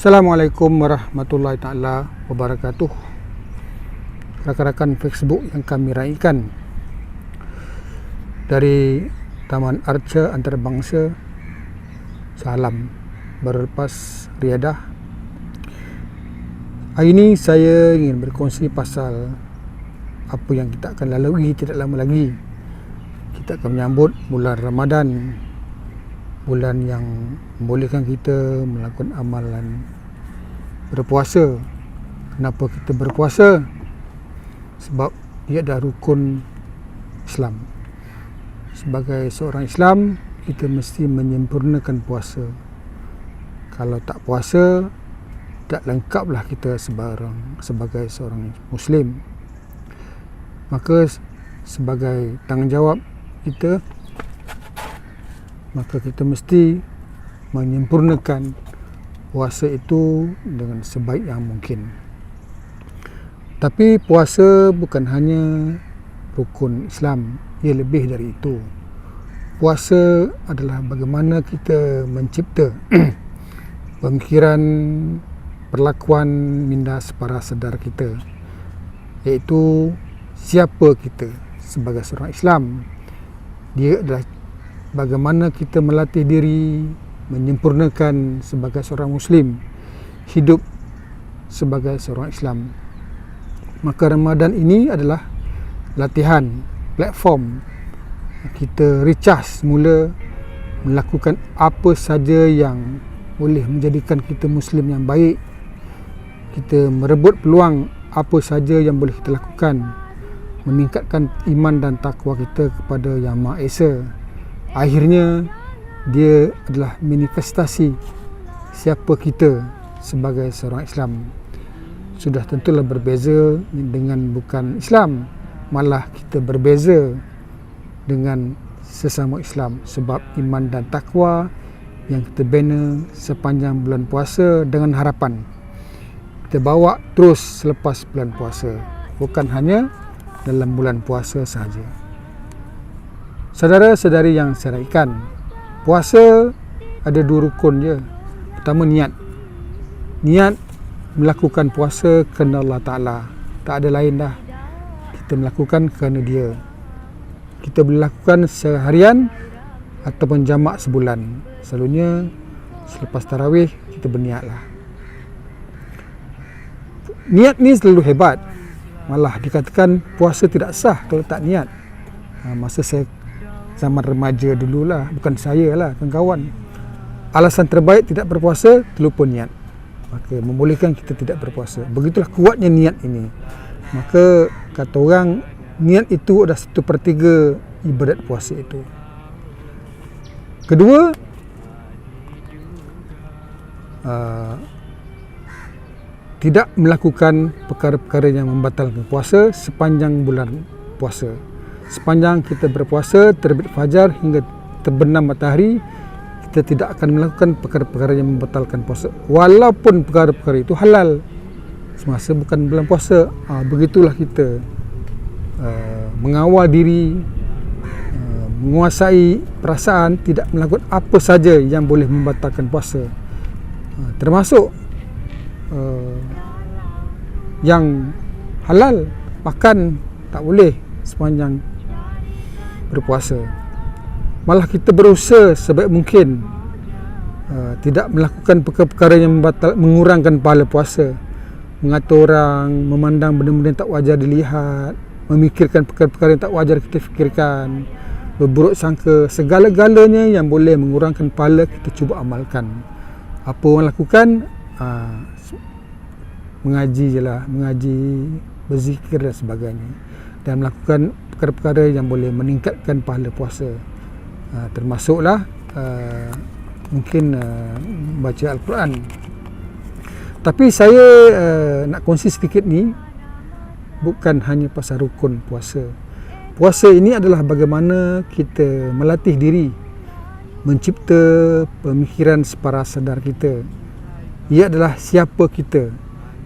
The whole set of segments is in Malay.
Assalamualaikum warahmatullahi ta'ala wabarakatuh. Rakan-rakan Facebook yang kami raikan dari Taman Arca Antarabangsa, salam berlepas riadah. Hari ini saya ingin berkongsi pasal apa yang kita akan lalui tidak lama lagi. Kita akan menyambut bulan Ramadan, bulan yang membolehkan kita melakukan amalan berpuasa. Kenapa kita berpuasa? Sebab ia adalah rukun Islam. Sebagai seorang Islam, kita mesti menyempurnakan puasa. Kalau tak puasa, tak lengkaplah kita sebagai seorang Muslim. Maka sebagai tanggungjawab kita, maka kita mesti menyempurnakan puasa itu dengan sebaik yang mungkin. Tapi puasa bukan hanya rukun Islam, ia lebih dari itu. Puasa adalah bagaimana kita mencipta pemikiran, perlakuan minda separa sedar kita, iaitu siapa kita sebagai seorang Islam. Dia adalah bagaimana kita melatih diri menyempurnakan sebagai seorang Muslim, hidup sebagai seorang Islam. Maka Ramadan ini adalah latihan, platform kita recharge semula, melakukan apa saja yang boleh menjadikan kita Muslim yang baik. Kita merebut peluang apa saja yang boleh kita lakukan, meningkatkan iman dan takwa kita kepada Yang Maha Esa. Akhirnya dia adalah manifestasi siapa kita sebagai seorang Islam. Sudah tentulah berbeza dengan bukan Islam, malah kita berbeza dengan sesama Islam sebab iman dan takwa yang kita bina sepanjang bulan puasa dengan harapan kita bawa terus selepas bulan puasa, bukan hanya dalam bulan puasa sahaja. Saudara-saudari yang saya raikan, puasa ada dua rukun je. Pertama, niat. Niat melakukan puasa kerana Allah Ta'ala. Tak ada lain dah. Kita melakukan kerana dia. Kita boleh lakukan seharian ataupun jamak sebulan. Selalunya selepas tarawih kita berniatlah. Niat ni selalu hebat. Malah dikatakan puasa tidak sah kalau tak niat. Masa saya zaman remaja dululah, bukan saya lah, kawan-kawan, alasan terbaik tidak berpuasa terlupa niat, maka membolehkan kita tidak berpuasa. Begitulah kuatnya niat ini. Maka kata orang, niat itu adalah 1/3 ibadat puasa itu. Kedua, tidak melakukan perkara-perkara yang membatalkan puasa sepanjang bulan puasa. Sepanjang kita berpuasa, terbit fajar hingga terbenam matahari, kita tidak akan melakukan perkara-perkara yang membatalkan puasa, walaupun perkara-perkara itu halal semasa bukan bulan puasa. Begitulah kita mengawal diri, menguasai perasaan, tidak melakukan apa saja yang boleh membatalkan puasa, termasuk yang halal, makan tak boleh sepanjang berpuasa. Malah kita berusaha sebaik mungkin tidak melakukan perkara-perkara yang mengurangkan pahala puasa, mengata orang, memandang benda-benda yang tak wajar dilihat, memikirkan perkara-perkara yang tak wajar kita fikirkan, berburuk sangka, segala-galanya yang boleh mengurangkan pahala kita cuba amalkan. Apa orang lakukan? Mengaji je lah, mengaji, berzikir dan sebagainya, dan melakukan perkara-perkara yang boleh meningkatkan pahala puasa, termasuklah mungkin baca Al-Quran. Tapi saya nak kongsi sedikit ni, bukan hanya pasal rukun puasa. Puasa ini adalah bagaimana kita melatih diri mencipta pemikiran separa sadar kita. Ia adalah siapa kita.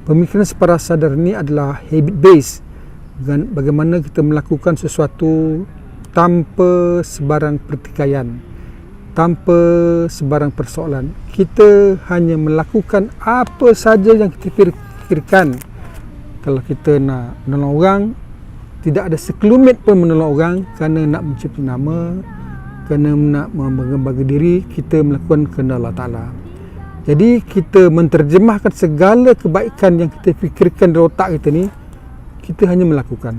Pemikiran separa sadar ni adalah habit based, bagaimana kita melakukan sesuatu tanpa sebarang pertikaian. tanpa sebarang persoalan. Kita hanya melakukan apa saja yang kita fikirkan. Kalau kita nak menolong orang, tidak ada sekelumit pun menolong orang kerana nak mencipta nama, kerana nak membangga diri, kita melakukan kerana Allah Ta'ala. Jadi kita menterjemahkan segala kebaikan yang kita fikirkan di otak kita ni, kita hanya melakukan.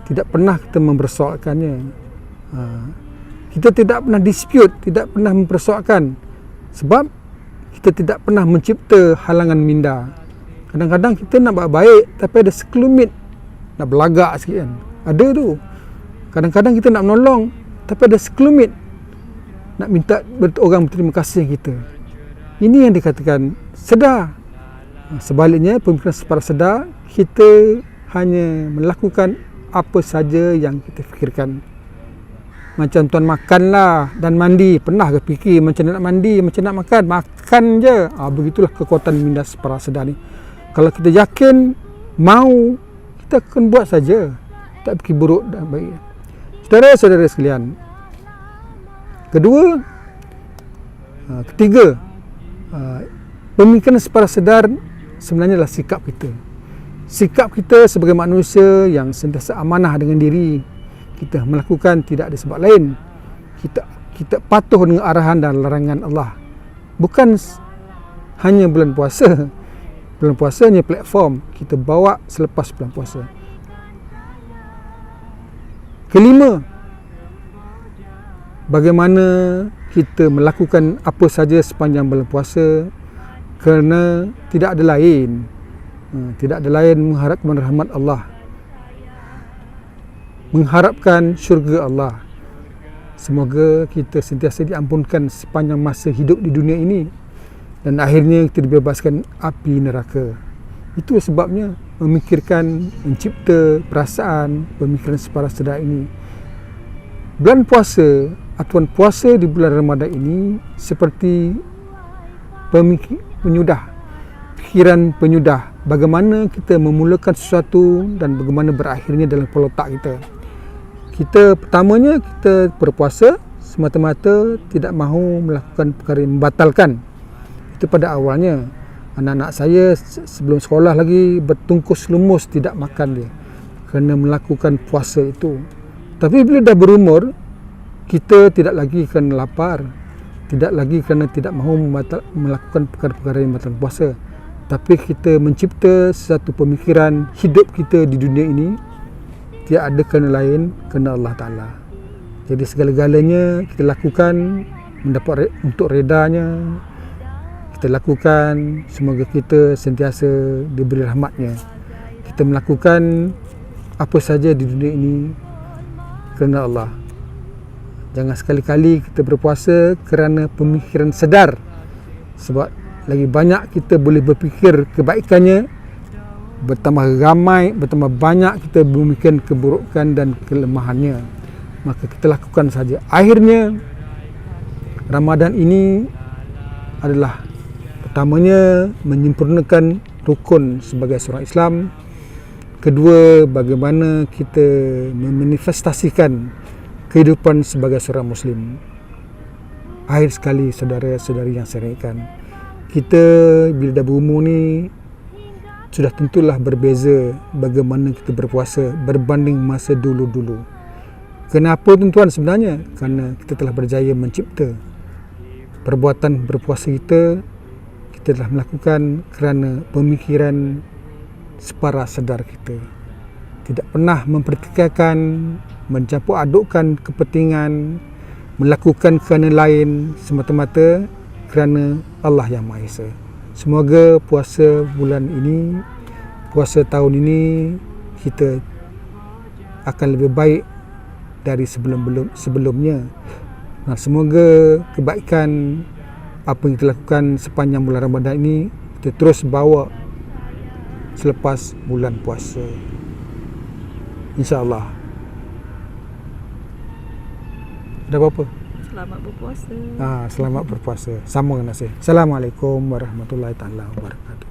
Tidak pernah kita mempersoalkannya. Kita tidak pernah dispute, tidak pernah mempersoalkan. Sebab kita tidak pernah mencipta halangan minda. Kadang-kadang kita nak buat baik, tapi ada sekelumit nak belagak sikit kan. Ada tu. Kadang-kadang kita nak menolong, tapi ada sekelumit nak minta orang berterima kasih kita. Ini yang dikatakan sedar. Sebaliknya, pemikiran separa sedar, kita hanya melakukan apa saja yang kita fikirkan. Macam tuan makanlah dan mandi, pernah ke fikir macam nak mandi, macam nak makan? Makan je. Begitulah kekuatan minda separa sedar ni. Kalau kita yakin, mau, kita akan buat saja. Tak fikir buruk dan baik. Saudara-saudara sekalian, ketiga, pemikiran separa sedar sebenarnya adalah sikap kita. Sikap kita sebagai manusia yang sentiasa amanah dengan diri. Kita melakukan tidak ada sebab lain. Kita patuh dengan arahan dan larangan Allah. Bukan hanya bulan puasa. Bulan puasa hanya platform kita bawa selepas bulan puasa. Kelima, bagaimana kita melakukan apa saja sepanjang bulan puasa kerana tidak ada lain. Tidak ada lain mengharapkan rahmat Allah, mengharapkan syurga Allah. Semoga kita sentiasa diampunkan sepanjang masa hidup di dunia ini dan akhirnya kita dibebaskan api neraka. Itu sebabnya memikirkan, mencipta perasaan, pemikiran separa sedar ini. Bulan puasa, aturan puasa di bulan Ramadan ini seperti fikiran penyudah. Bagaimana kita memulakan sesuatu dan bagaimana berakhirnya dalam kepala otak kita. Pertamanya kita berpuasa semata-mata tidak mahu melakukan perkara yang membatalkan. Itu pada awalnya. Anak-anak saya sebelum sekolah lagi bertungkus lumus tidak makan dia kerana melakukan puasa itu. Tapi bila dah berumur, kita tidak lagi kerana lapar, tidak lagi kerana tidak mahu melakukan perkara-perkara yang membatalkan puasa. Tapi kita mencipta satu pemikiran hidup kita di dunia ini tidak ada kerana lain, kerana Allah Ta'ala. Jadi segala-galanya kita lakukan untuk redanya. Kita lakukan semoga kita sentiasa diberi rahmatnya. Kita melakukan apa saja di dunia ini kerana Allah. Jangan sekali-kali kita berpuasa kerana pemikiran sedar. Sebab lagi banyak kita boleh berfikir kebaikannya, bertambah ramai, bertambah banyak kita memikirkan keburukan dan kelemahannya. Maka kita lakukan saja. Akhirnya Ramadan ini adalah pertamanya menyempurnakan rukun sebagai seorang Islam. Kedua, bagaimana kita memanifestasikan kehidupan sebagai seorang Muslim. Akhir sekali, saudara-saudari yang saya raihkan, kita bila dah berumur ni sudah tentulah berbeza bagaimana kita berpuasa berbanding masa dulu-dulu. Kenapa tuan-tuan sebenarnya? Kerana kita telah berjaya mencipta perbuatan berpuasa kita telah melakukan kerana pemikiran separa sedar kita. Tidak pernah mempertikaikan, mencampur adukkan kepentingan, melakukan kerana lain, semata-mata kerana Allah yang Maha Esa. Semoga puasa bulan ini, puasa tahun ini, kita akan lebih baik dari sebelumnya. Nah, semoga kebaikan apa yang kita lakukan sepanjang bulan Ramadan ini kita terus bawa selepas bulan puasa, insya-Allah. Ada apa-apa? Selamat berpuasa. Selamat berpuasa. Sama dengan saya. Assalamualaikum warahmatullahi taala wabarakatuh.